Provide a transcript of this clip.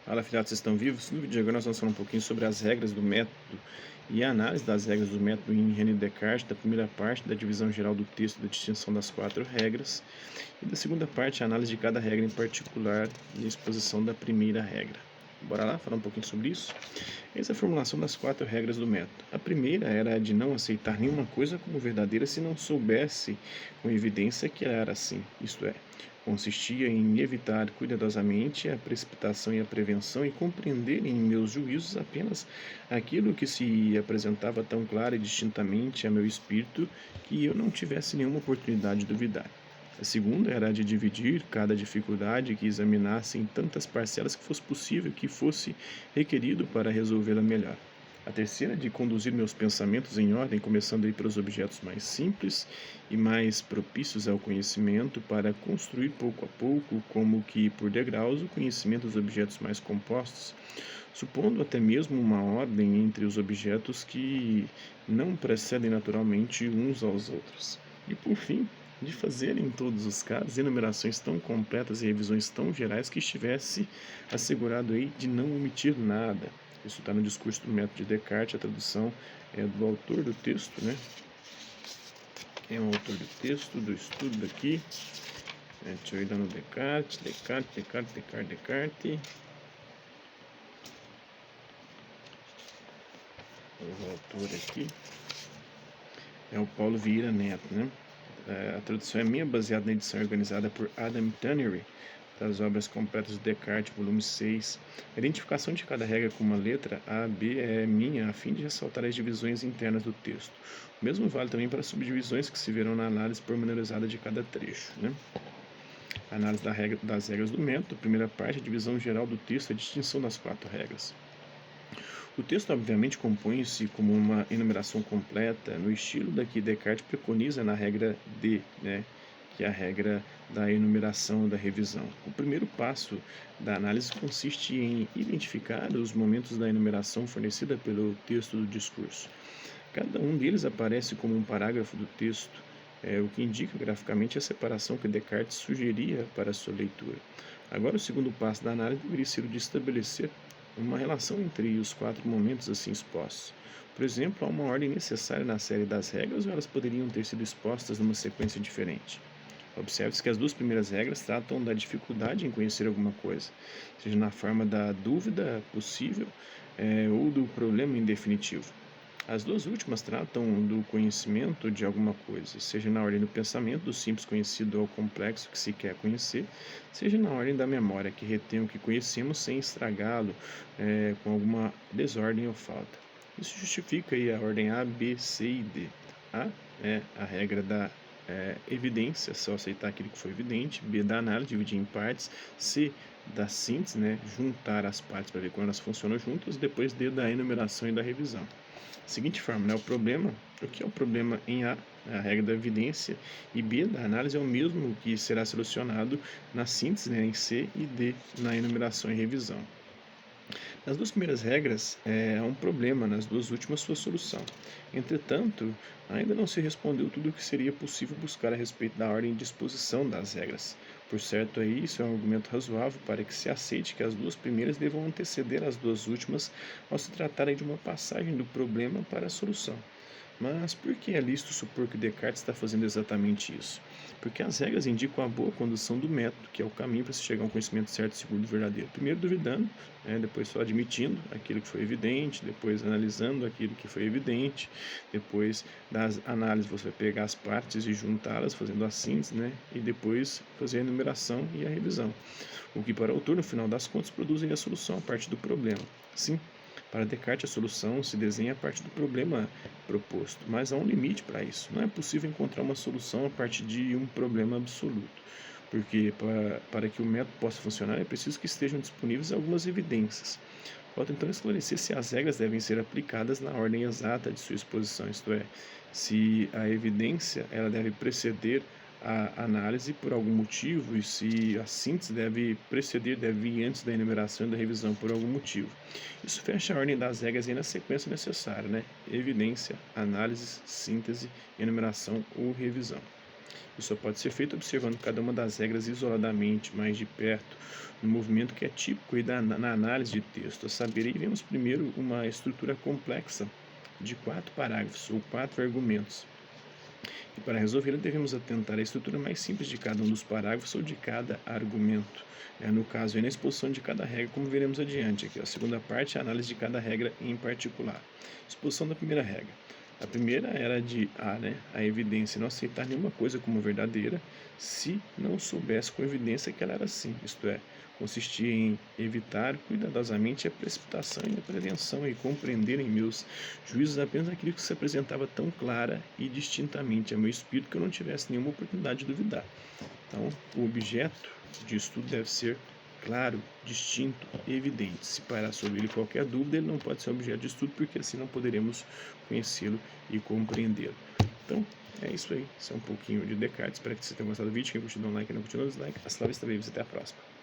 Fala, afiliados, vocês estão vivos? No vídeo de agora nós vamos falar um pouquinho sobre as regras do método e a análise das regras do método em René Descartes, da primeira parte, da divisão geral do texto, da distinção das quatro regras, e da segunda parte, a análise de cada regra em particular e a exposição da primeira regra. Bora lá falar um pouquinho sobre isso? Essa é a formulação das quatro regras do método. A primeira era a de não aceitar nenhuma coisa como verdadeira se não soubesse com evidência que ela era assim, isto é, consistia em evitar cuidadosamente a precipitação e a prevenção e compreender em meus juízos apenas aquilo que se apresentava tão clara e distintamente a meu espírito que eu não tivesse nenhuma oportunidade de duvidar. A segunda era a de dividir cada dificuldade que examinasse em tantas parcelas que fosse possível, que fosse requerido para resolvê-la melhor. A terceira, de conduzir meus pensamentos em ordem, começando aí pelos objetos mais simples e mais propícios ao conhecimento, para construir pouco a pouco, como que por degraus, o conhecimento dos objetos mais compostos, supondo até mesmo uma ordem entre os objetos que não precedem naturalmente uns aos outros. E por fim, de fazer em todos os casos enumerações tão completas e revisões tão gerais que estivesse assegurado aí de não omitir nada. Isso está no discurso do método de Descartes, a tradução é do autor do texto, né? Quem é o autor do texto, do estudo daqui? Deixa eu ir dando Descartes. O autor aqui é o Paulo Vieira Neto, né? A tradução é minha, baseada na edição organizada por Adam Tannery, das obras completas de Descartes, volume 6. A identificação de cada regra com uma letra A, B é minha, a fim de ressaltar as divisões internas do texto. O mesmo vale também para as subdivisões que se verão na análise pormenorizada de cada trecho, né? A análise das regras do método, primeira parte, a divisão geral do texto, a distinção das quatro regras. O texto, obviamente, compõe-se como uma enumeração completa, no estilo da que Descartes preconiza na regra D, né, que é a regra da enumeração da revisão. O primeiro passo da análise consiste em identificar os momentos da enumeração fornecida pelo texto do discurso. Cada um deles aparece como um parágrafo do texto, o que indica graficamente a separação que Descartes sugeria para a sua leitura. Agora, o segundo passo da análise deveria ser o de estabelecer uma relação entre os quatro momentos assim expostos. Por exemplo, há uma ordem necessária na série das regras ou elas poderiam ter sido expostas numa sequência diferente? Observe-se que as duas primeiras regras tratam da dificuldade em conhecer alguma coisa, seja na forma da dúvida possível ou do problema indefinitivo. As duas últimas tratam do conhecimento de alguma coisa, seja na ordem do pensamento, do simples conhecido ao complexo que se quer conhecer, seja na ordem da memória, que retém o que conhecemos sem estragá-lo com alguma desordem ou falta. Isso justifica aí a ordem A, B, C e D. A é a regra da evidência, só aceitar aquilo que foi evidente. B, da análise, dividir em partes. C, da síntese, né, juntar as partes para ver como elas funcionam juntas. Depois D, da enumeração e da revisão. Seguinte forma, né, o que é o problema em A, a regra da evidência, e B, da análise, é o mesmo que será solucionado na síntese, né, em C, e D, na enumeração e revisão. Nas duas primeiras regras, há um problema, nas duas últimas, sua solução. Entretanto, ainda não se respondeu tudo o que seria possível buscar a respeito da ordem e disposição das regras. Por certo, aí, isso é um argumento razoável para que se aceite que as duas primeiras devam anteceder as duas últimas ao se tratar de uma passagem do problema para a solução. Mas por que é lícito supor que Descartes está fazendo exatamente isso? Porque as regras indicam a boa condução do método, que é o caminho para se chegar a um conhecimento certo, seguro e verdadeiro. Primeiro duvidando, depois só admitindo aquilo que foi evidente, depois analisando aquilo que foi evidente, depois das análises você vai pegar as partes e juntá-las, fazendo a síntese, e depois fazer a enumeração e a revisão. O que para o autor, no final das contas, produzem a solução a partir do problema. Sim, para Descartes, a solução se desenha a partir do problema proposto, mas há um limite para isso. Não é possível encontrar uma solução a partir de um problema absoluto, porque para que o método possa funcionar é preciso que estejam disponíveis algumas evidências. Falta então esclarecer se as regras devem ser aplicadas na ordem exata de sua exposição, isto é, se a evidência ela deve preceder a análise por algum motivo e se a síntese deve vir antes da enumeração e da revisão por algum motivo. Isso fecha a ordem das regras aí na sequência necessária, Evidência, análise, síntese, enumeração ou revisão. Isso só pode ser feito observando cada uma das regras isoladamente, mais de perto, no movimento que é típico e na análise de texto. A saber, vemos primeiro uma estrutura complexa de 4 parágrafos ou 4 argumentos. E para resolvê-la, devemos atentar à estrutura mais simples de cada um dos parágrafos ou de cada argumento. No caso, na exposição de cada regra, como veremos adiante. Aqui, a segunda parte é a análise de cada regra em particular. Exposição da primeira regra. A primeira era de A, a evidência, não aceitar nenhuma coisa como verdadeira se não soubesse com evidência que ela era assim, isto é, consistia em evitar cuidadosamente a precipitação e a prevenção e compreender em meus juízos apenas aquilo que se apresentava tão clara e distintamente a meu espírito que eu não tivesse nenhuma oportunidade de duvidar. Então, o objeto de estudo deve ser claro, distinto e evidente. Se parar sobre ele qualquer dúvida, ele não pode ser objeto de estudo, porque assim não poderemos conhecê-lo e compreendê-lo. Então, é isso aí. Isso é um pouquinho de Descartes. Espero que você tenha gostado do vídeo. Quem curtiu, dá um like. Quem não curtiu, dá um dislike. Hasta la vista, babies. Até a próxima.